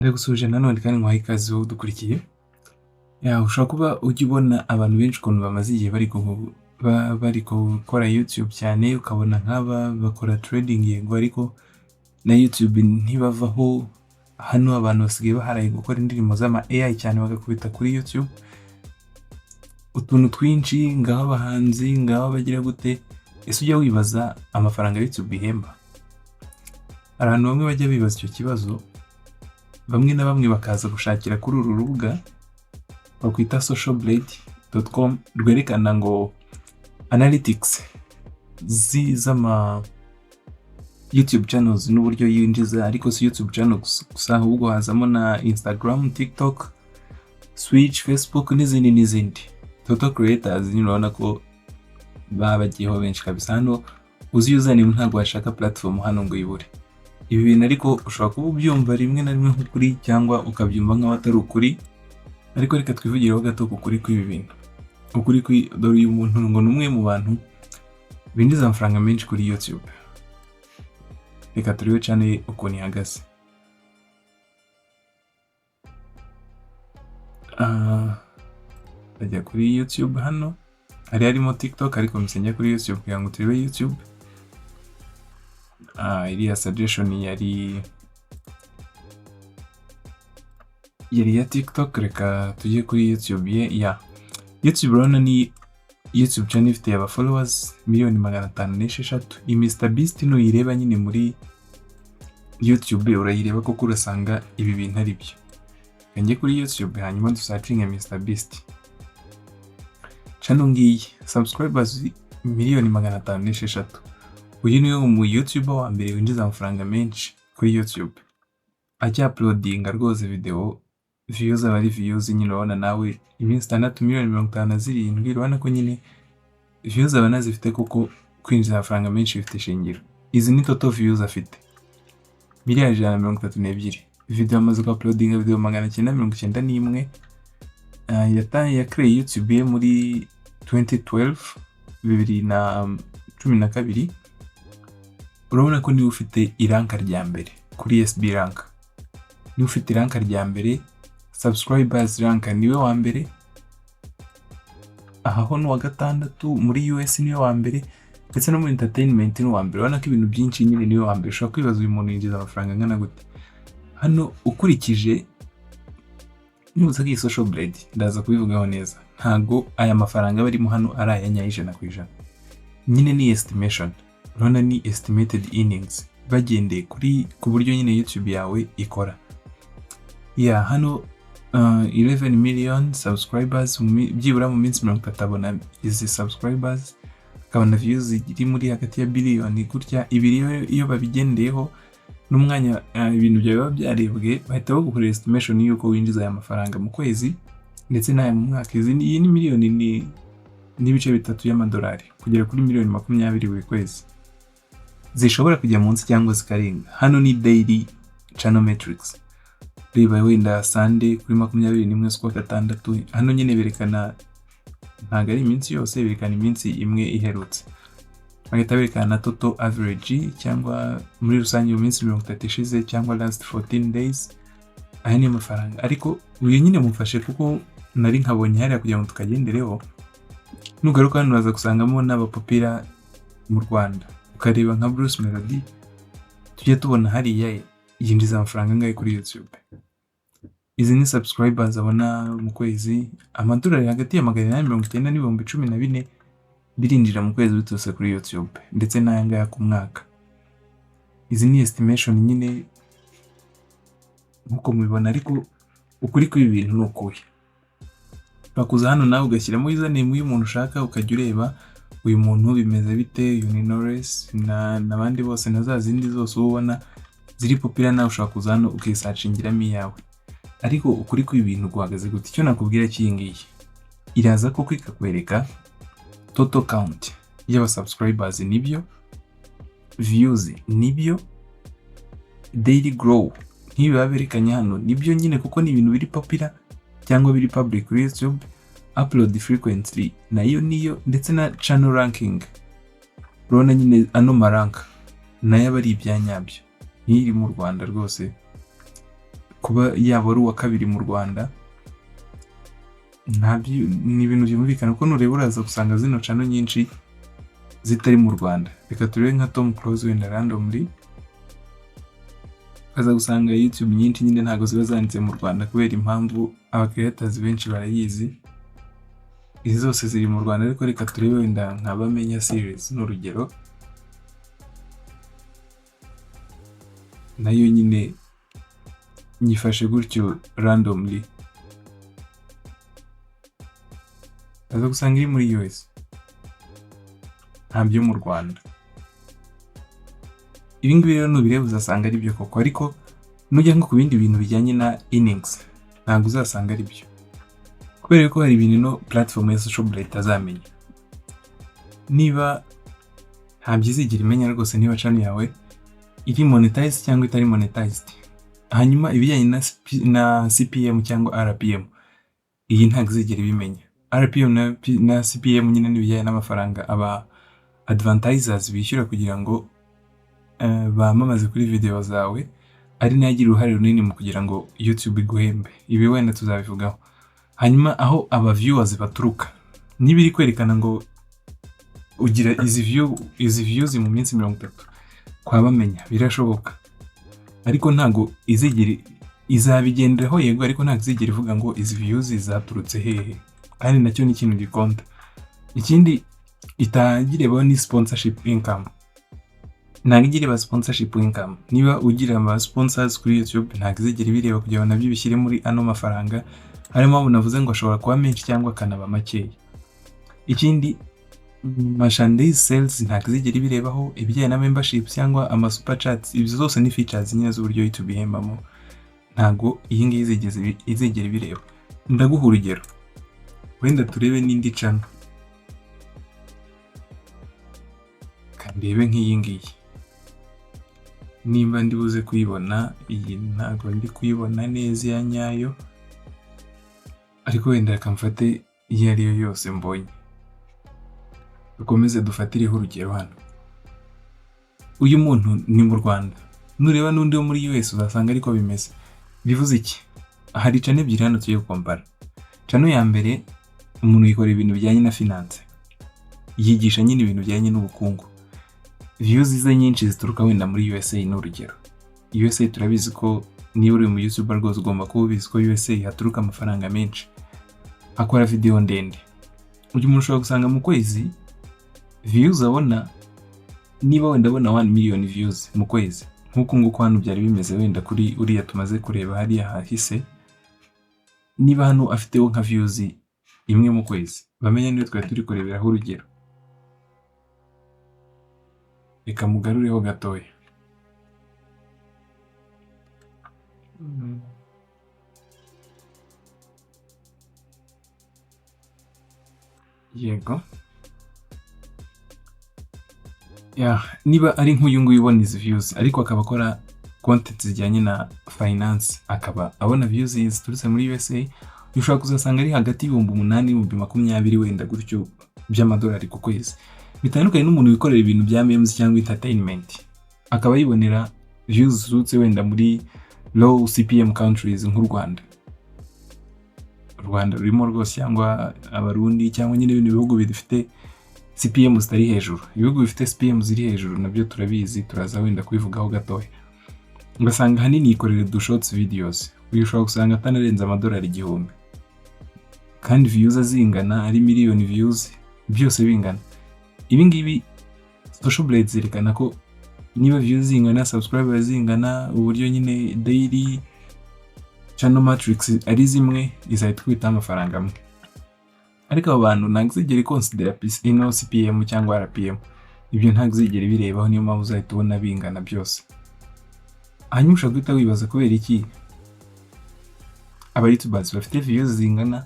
Ndagusuje nanone kandi nkwaye ikaze wowe udukurikiye. Ushobora kuba ujya ubona abantu benshi ukuntu bamaze igihe bari gukora YouTube cyane, ukabona nk'aba bakora trading yego, ariko na YouTube ntibavaho. Hano abantu basigaye baharaye gukora indirimbo z'ama AI cyane bagakubita kuri YouTube. Utuntu twinshi ngaho abahanzi, ngaho bagira gute. Ese ujya wibaza amafaranga YouTube ihemba? Abantu bamwe bajya bibaza icyo kibazo, bamwe na bamwe bakaza gushakira kuri uru rubuga bakwita socialblade.com rwerekana ngo analytics z'ama YouTube channels n'uburyo yinjiza, ariko si YouTube channels gusa ahubwo hazamo na Instagram, TikTok, Switch, Facebook n'izindi. Total creators nyine urabona ko babagiyeho benshi kabisa. Hano uzi username ntabwo washaka platform hano ngo yibure. Ibi bintu ariko ushobora kuba ubyumva rimwe na rimwe nk'ukuri cyangwa ukabyumva nk'aho atari ukuri, ariko reka twivugireho gato ku kuri kw'ibi bintu. Ukuri Dore uyu muntu ngo ni umwe mu bantu binjiza amafaranga menshi kuri YouTube. Reka turebe cyane ukuntu ihagaze. Bajya kuri YouTube hano, harimo TikTok ariko misenya kuri YouTube kugira ngo turebe YouTube. Iriya suggestion yari ya TikTok. Reka tujye kuri YouTube ye. YouTube urabona ni YouTube channel ifite aba followers 506,000. I Mr Beast nuyireba nyine muri YouTube urayireba koko urasanga ibi bintu ari byo. Njye kuri YouTube hanyuma dusearching Mr Beast. Channel ngiyi subscribers 506,000. Uyu niwe mu YouTuber wa mbere winjiza amafaranga menshi kuri YouTube. Ajya uploadinga rwose video, views abari views nyine urabona nawe iminsi 6,57,000. Urabona ko nyine views abana zifite koko kwinjiza amafaranga menshi bifite shingiro. Izi ni total views afite 132. Video amaze uploadinga video 991. Ya create YouTube ye muri 2012. Urabona ko niwe ufite iranka rya mbere kuri SB rank. Niwe ufite iranka rya mbere, subscribers rank niwe wa mbere. Aho ni wa gatandatu, muri US niwe wa mbere, ndetse no muri entertainment ni wa mbere. Urabona ko ibintu byinshi nyine niwe wa mbere. Ushobora kwibaza uyu muntu yinjiza amafaranga angana gute. Hano ukurikije nibuza ko social blade ndaza kubivugaho neza. Ntago aya mafaranga barimo hano ari ayanya 100%. Nyine ni estimation. Urabona ni estimated earnings bagendeye ku buryo nyine YouTube yawe ikora. Hano 11 million subscribers byibura mu minsi 30 abona izi subscribers, akabona views iri muri hagati ya billion gutya. Ibiri iyo babigendeyeho n'umwanya ibintu byawe byarebwe bahita bagukora estimation yuko winjiza aya mafaranga mu kwezi ndetse n'aya mu mwaka. Iyi ni miliyoni n'ibice 3 y'amadolari kugera kuri miliyoni 20 buri kwezi. Zishobora kujya munsi cyangwa zikarenga. Hano ni daily channel metrics. Reba wenda Sunday kuri 21/6. Hano nyine berekana ntago ari iminsi yose, berekana iminsi imwe iherutse. Bagahita berekana total average cyangwa muri rusange mu minsi 30 ishize cyangwa last 14 days. Aya ni amafaranga, ariko uyu nyine mufashe kuko nari nkabonye hariya kugira ngo tukagendereho. Nugaruka hano uraza gusangamo n'abapopira mu Rwanda. Ukareba nka Bruce Melody, tujye tubona hariya yinjiza amafaranga angahe kuri YouTube. Izi ni subscribers abona mu kwezi, amadolari hagati ya 890 n'ibihumbi 14 birinjira mu kwezi bitose kuri YouTube, ndetse n'ayangaya ku mwaka. Izi ni estimation nyine nkuko mubibona, ariko ukuri kw'ibi bintu ni ukuhe. Bakuza hano nawe ugashyiramo username y'umuntu ushaka, ukajya ureba uyu muntu bimeze bite, Uninores n'abandi bose na za zindi zose ubona ziri popular. Nawe ushaka kuza hano ukisearchingiramo iyawe. Ariko ukuri kw'ibintu guhagaze gute? Icyo nakubwira cyingiye, iraza ko kwikakwereka total count y'aba subscribers nibyo, views nibyo, daily grow nk'ibi baberekanye hano nibyo nyine kuko ni ibintu biri popular cyangwa biri public kuri YouTube. Upload frequently nayo niyo, ndetse na channel ranking. Urabona nyine ano maranka nayo aba ari ibyanyabyo. Nk'iri mu Rwanda rwose kuba yaba ari uwa kabiri mu Rwanda ntabyo ni ibintu byumvikana ko nureba uraza gusanga zino channel nyinshi zitari mu Rwanda. Reka turebe nka Tom Close wenda randomly, kaza gusanga YouTube nyinshi nyine ntago ziba zanditse mu Rwanda kubera impamvu aba creators benshi barayizi. Izi zose ziri mu Rwanda, ariko reka turebe wenda nka Bamenya series n'urugero, nayo nyine nyifashe gutyo randomly, kaza gusanga iri muri US, ntabyo mu Rwanda. Ibi ngibi rero nubireba uzasanga ari byo koko, ariko nujya nko ku bindi bintu bijyanye na earnings ntabwo uzasanga ari byo, kubera ko hari ibintu no platform ya social media itazamenya. Niba ntabyizigira imenya rwose niba channel yawe iri monetized cyangwa itari monetized. Hanyuma ibijyanye na CPM cyangwa RPM, iyi ntabwo izigera ibimenya. RPM na CPM nyine n'ibijyanye n'amafaranga aba advertisers bishyura kugira ngo bamamaze kuri video zawe, ari nagira uruhare runini mu kugira ngo YouTube iguhembe. Ibi wenda tuzabivugaho. Hanyuma aho aba viewers baturuka, niba iri kwerekana ngo ugira izi views mu minsi 30, kwa Bamenya birashoboka, ariko ntago izabigenderaho yego, ariko ntago izigera ivuga ngo izi views zaturutse hehe, kandi nacyo ni ikintu gikonta. Ikindi itagireba ni sponsorship income, ntago igireba sponsorship income. Niba ugira ama sponsors kuri YouTube ntago izigera ibireba kugira ngo nabyo bishyire muri ano mafaranga, harimo abo navuze ngo ashobora kuba menshi cyangwa kanaba makeya. Ikindi merchandise sales ntago izigera ibirebaho, ibijyanye na membership cyangwa ama super chats, ibyo zose ni features nyine z'uburyo YouTube ihembamo, ntago iyi ngiyi izigera ibireba. Ndaguha urugero, wenda turebe n'indi channel, kandebe nk'iyi ngiyi, nimba ndibuze kuyibona. Iyi ntago ndi kuyibona neza ya nyayo, ariko wenda kamfate iyo ari yo yose mbonye. Dukomeze dufatireho urugero hano. Uyu muntu ni mu Rwanda, nureba n'undi wo muri US uzasanga ariko bimeze. Bivuze iki? Hari channel ebyiri hano tugiye gukompara. Channel ya mbere umuntu yikora ibintu bijyanye na finance, yigisha nyine ibintu bijyanye n'ubukungu. Views ze nyinshi zituruka wenda muri USA n'urugero. USA turabizi ko niba uri mu YouTuber rwose ugomba kuba ubizi ko USA haturuka amafaranga menshi. Akora video ndende. Uyu muntu ushobora gusanga mu kwezi views abona, niba wenda abona 1 million views mu kwezi, nkuko nguko hano byari bimeze wenda kuri uriya tumaze kureba hariya hahise. Niba hano afiteho nka views imwe mu kwezi, Bamenya niyo twari turi kureberaho urugero. Reka mugarureho gatoya. Yego. Niba ari nk'uyu nguyu ubona izi views, ariko akaba akora content zijyanye na finance, akaba abona views ziturutse muri USA, ushobora kuzasanga ari hagati y'8,000 n'ibihumbi 20 wenda gutyo by'amadolari ku kwezi. Bitandukanye n'umuntu wikorera ibintu bya memes cyangwa entertainment, akaba yibonera views ziturutse wenda muri low CPM countries nk'u Rwanda. Rwanda rurimo rwose, cyangwa Abarundi, cyangwa nyine ibindi bihugu bifite CPM zitari hejuru. Ibihugu bifite CPM ziri hejuru nabyo turabizi, turaza wenda kubivugaho gatoya. Ugasanga hanini yikorera du shorts videos, uyu ushobora gusanga atanarenza amadolari 1,000, kandi views zingana ari miliyoni views, byose bingana. Ibi ngibi social blade zerekana ko niba views zingana, subscribers zingana, uburyo nyine daily channel matrix ari zimwe, izahita kwita amafaranga amwe. Ariko abo bantu ntabwo zigera consider ino CPM cyangwa RPM, ibyo ntabwo zigera birebaho, niyo mpamvu uzahita ubona bingana byose. Hanyuma ushobora guhita wibaza kubera iki aba YouTubers bafite views zingana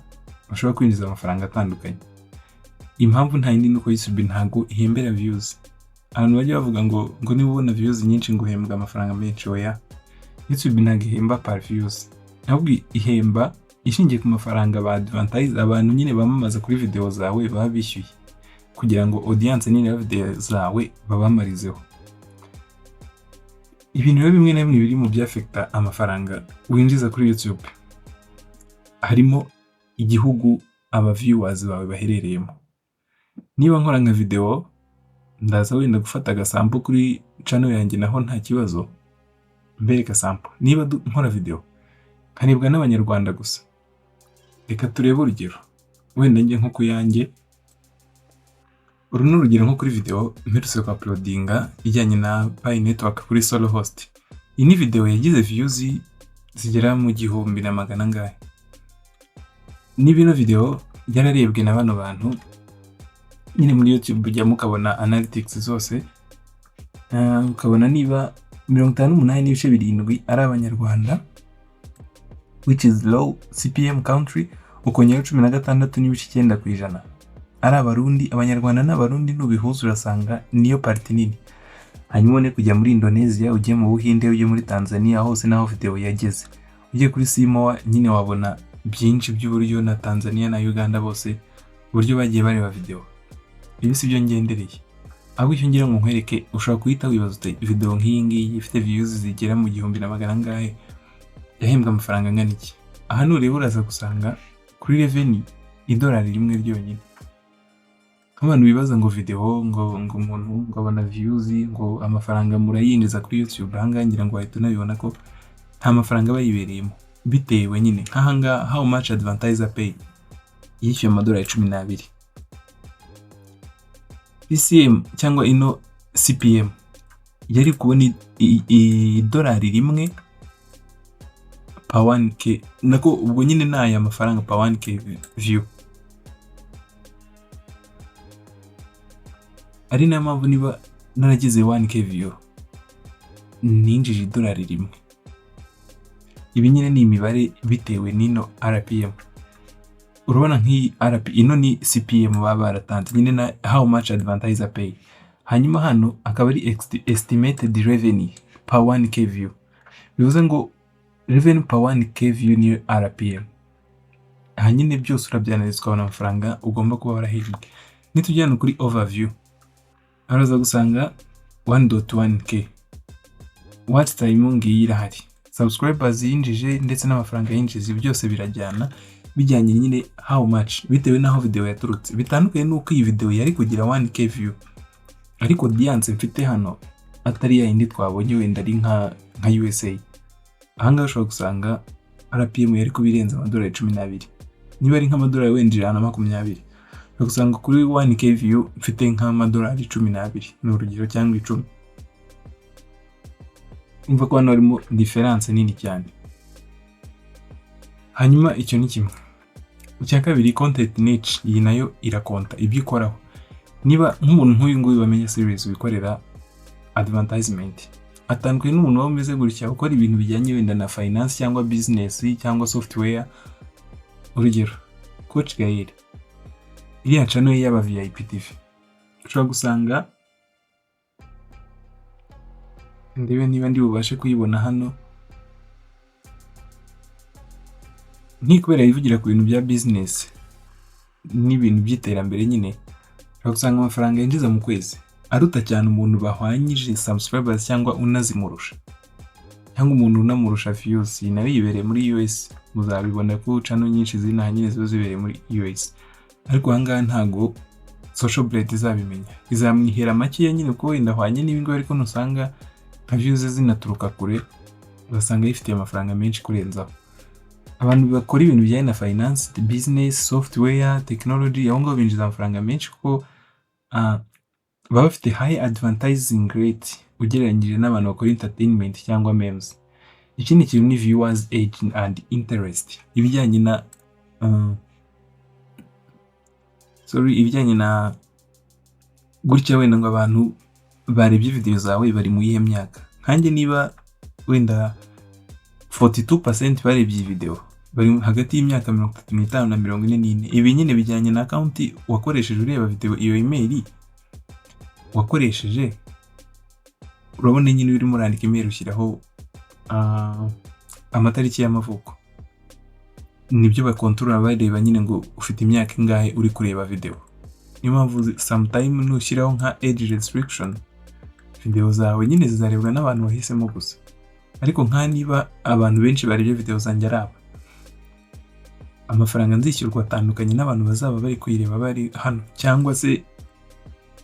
bashobora kwinjiza amafaranga atandukanye. Impamvu nta yindi nuko YouTube ntago ihembera views. Abantu bajya bavuga ngo niba ubona views nyinshi ngo uhembwa amafaranga menshi. Oya, YouTube ntago ihemba per views, ahubwo ihemba ishingiye ku mafaranga ba advertise, abantu nyine bamamaza kuri video zawe baba bishyuye kugira ngo audience nini ya video zawe babamarizeho. ibintu rero bimwe na bimwe biri mu byafekta amafaranga winjiza kuri YouTube, harimo igihugu aba viewers bawe baherereyemo. Niba nkora nka video, ndaza wenda gufata agasample kuri channel yanjye naho nta kibazo, mbereka sample. Niba nkora video karebwa n'abanyarwanda gusa, reka turebe urugero. Wenda njye nko kuyanjye, uru ni urugero nko kuri video mperutse kwa uploadinga ijyanye na Pi network kuri solo host. Iyi ni video yagize views zigera mu 1,000 ngahe. Ni bino video yararebwe na bano bantu nyine muri YouTube, ujya mukabona analytics zose, ukabona niba 58.7 ari abanyarwanda, which is low CPM country, ukongera 16.9% ari abarundi. Abanyarwanda n'abarundi nubihuza urasanga niyo party nini. Hanyuma ne kujya muri Indonesia, ujye mu Buhinde, ujye muri Tanzania, hose naho video yageze. Ujye kuri Simoa nyine wabona byinshi by'uburyo na Tanzania na Uganda bose uburyo bagiye bareba video. Ibi si byo ngendereye. Ahubwo icyo ngira ngo nkwereke, ushobora kuhita wibaza uti video nk'iyi ngiyi ifite views zigera mu 1,000 ngahe yahembwa amafaranga angana iki? Aha nureba uraza gusanga kuri revenue $1 rimwe ryonyine. Abantu bibaza ngo video ngo umuntu ngo abona views ngo amafaranga murayinjiza kuri YouTube, ahangaha ngira ngo ahita unabibona ko nta mafaranga bayibereyemo, bitewe nyine nk'ahanga how much advertiser pay yishyuye $12. PCM cyangwa ino CPM yari kubona $1 rimwe per 1k, nako ubwo nyine naya amafaranga per 1k view. Ari na mpamvu niba naragize 1k view ninjije $1 rimwe. Ibi nyine ni imibare bitewe nino RPM. Urabona nk'iyi RP ino ni CPM baba baratanze nyine na how much advertiser pay. Hanyuma hano akaba ari estimated revenue per 1k view. Bivuze ngo revenue per 1k view ni RPM. Hanyine byose urabyanaliza ukabona amafaranga ugomba kuba warahembwe. Nitujyana kuri overview, araza gusanga 1.1k. Watch time ngiyi irahari. Subscribers yinjije ndetse n'amafaranga yinjize byose birajyana, bijyanye nyine how much bitewe naho video yaturutse. Bitandukanye nuko iyi video yari kugira 1k view, ariko audience mfite hano atari ya indi twabonye wenda ari nka USA. Ahanga ushobora gusanga RPM yari kubirenza $12. Niba ari nk'amadolari wenda $120, gusanga kuri 1k view mfite $12 ni urugero cyangwa 10. Umva ko hano harimo difference nini cyane. Hanyuma icyo ni kimwe. Icya kabiri, content niche, iyi nayo irakonta ibyo ikoraho. Niba nk'umuntu nk'uyu nguyu wamenye series wikorera advertisement, atandukanye n'umuntu wameze gutya ukora ibintu bijyanye wenda na finance cyangwa business cyangwa software. Urugero Coach Gael, iriya channel y'aba VIP TV, ushobora gusanga ndebe niba ndi bubashe kuyibona hano, ni kubera yivugira ku bintu bya business n'ibintu by'iterambere nyine. Ushobora gusanga amafaranga yinjiza mu kwezi aruta cyane umuntu bahwanyije subscribers cyangwa unazimurusha, cyangwa umuntu unamurusha views. Nawe yibereye muri US, muzabibona ko channel nyinshi zina nyine ziba zibereye muri US. Ariko ahangaha ntago social blade izabimenya, izamwihera make nyine ko wenda hwanye n'ibingo, ariko nusanga views zinaturuka kure, ugasanga yifitiye amafaranga menshi kurenzaho. Abantu bakora ibintu bijyanye na finance, business, software, technology, aho ngo binjiza amafaranga menshi kuko baba bafite high advertising rate ugereranyije n'abantu bakora entertainment cyangwa memes. Ikindi kintu ni viewers age and interest, ibijyanye na ibijyanye na gutya wenda ngo abantu barebye video zawe bari mu yihe myaka. Nkanjye niba wenda 42% barebye video bari hagati y'imyaka 35 na 44. Ibi nyine bijyanye na account wakoresheje ureba video, iyo email wakoresheje. Urabona nyine uri murandika email ushyiraho amatariki y'amavuko, nibyo bakontorora bareba nyine ngo ufite imyaka ingahe uri kureba video. Niyo mpamvu sometime nushyiraho nka age restriction video zawe nyine zizarebwa n'abantu wahisemo gusa. Ariko nka niba abantu benshi barebye video zanjye ari aba, amafaranga nzishyurwa atandukanye n'abantu bazaba bari kuyireba bari hano, cyangwa se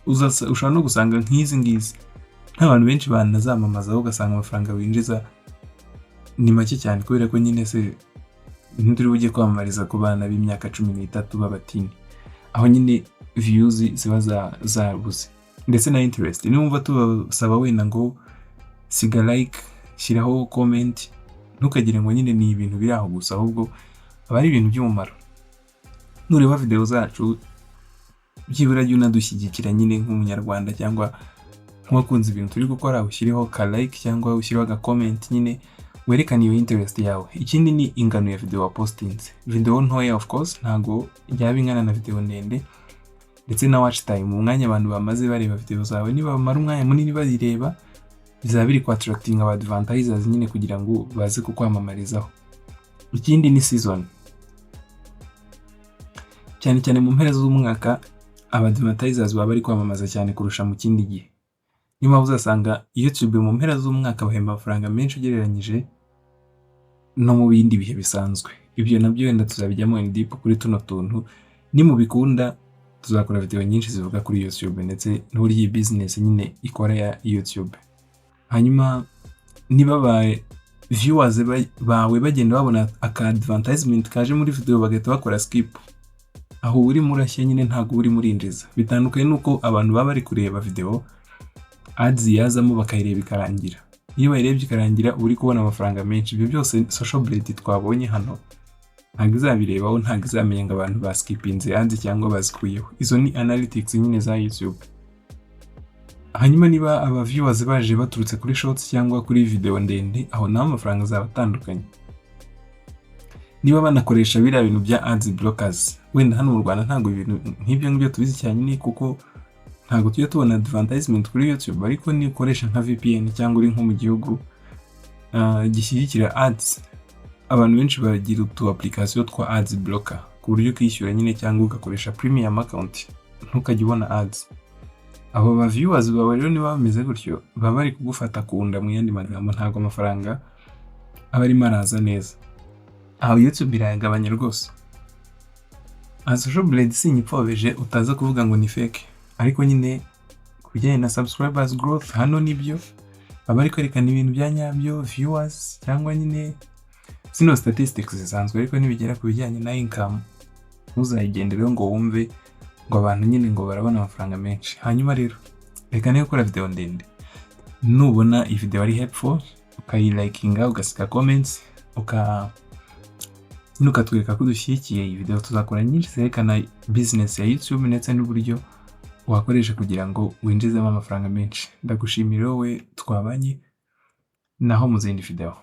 ushobora no gusanga nk'izi ngizi nta bantu benshi banazamamazaho, ugasanga amafaranga winjiza ni make cyane, kubera ko nyine se ntituri bujye kwamamariza ku bana b'imyaka 13 b'abatini, aho nyine views ziba zabuze ndetse na interest. Niwumva tubasaba wenda ngo siga like, shyiraho comment, ntukagire ngo nyine ni ibintu biri aho gusa, ahubwo aba ari ibintu by'umumaro. Nureba video zacu byibura jya unadushyigikira nyine nk'umunyarwanda, cyangwa nk'uwakunze ibintu turi gukora, ushyireho ka like cyangwa ushyireho aga comment nyine werekana iyo interest yawe. Ikindi ni ingano ya video wapostinze. Video ntoya of course ntago yaba ingana na video ndende, ndetse na watch time, umwanya abantu bamaze bareba video zawe, niba bamara umwanya munini bazireba bizaba biri kwa attracting aba advertisers nyine kugira ngo baze kukwamamarizaho. Ikindi ni season, cyane cyane mu mpera z'umwaka aba advertisers baba bari kwamamaza cyane kurusha mu kindi gihe. Niba uzasanga YouTube mu mpera z'umwaka bahemba amafaranga menshi ugereranyije no mu bindi bihe bisanzwe. Ibyo nabyo wenda tuzabijyamo in deep kuri tuno tuntu. Ni mu bikunda tuzakora video nyinshi zivuga kuri YouTube ndetse n'uburyo iyi business nyine ikora ya YouTube. Hanyuma niba viewers bawe bagenda babona aka advertisement kaje muri video bagahita bakora skip, aho uri murashye nyine ntago uri murinjiza. Bitandukanye nuko abantu baba bari kureba video ads yazamo bakayireba ikarangira. Iyo bayirebye ikarangira uri kubona amafaranga menshi. Ibyo byose social blade twabonye hano ntago izabirebaho, ntago izamenya ngo abantu baskipinze ads cyangwa bazikuyeho. Izo ni analytics nyine za YouTube. Hanyuma niba aba viewers baje baturutse kuri shorts cyangwa kuri video ndende, aho naho amafaranga azaba atandukanye. Niba banakoresha biriya bintu bya ads blockers, wenda hano mu Rwanda ntago ibintu nk'ibyo ngibyo tubizi cyane, ni kuko ntago tujya tubona advertisement kuri YouTube. Ariko ni ukoresha nka VPN cyangwa uri nko mu gihugu gishyigikira ads, abantu benshi bagira utu application twa ads blocker ku buryo ukishyura nyine cyangwa ugakoresha premium account ntukajya ubona ads. Abo ba viewers bawe rero niba bameze gutyo baba bari kugufata kunda, mu yandi magambo ntago amafaranga aba ari maraza neza. Aho YouTube irayagabanya rwose. Social blade sinyipfobeje utaza kuvuga ngo ni fake, ariko nyine kujyanye na subscribers growth hano nibyo baba bari kwerekana ibintu bya nyabyo, viewers cyangwa nyine sino statistics zisanzwe. Ariko nibigera ku bijyanye na income ntuzayigendereho ngo wumve ngo abantu nyine ngo barabona amafaranga menshi. Hanyuma rero reka niyo gukora video ndende, nubona iyi video ari helpful ukayilikinga, ugasiga comments, ukatwereka ko dushyigikiye iyi video. Tuzakora nyinshi zerekana business ya YouTube ndetse n'uburyo wakoresha kugira ngo winjizemo amafaranga menshi. Ndagushimira wowe twabanye, naho mu zindi video.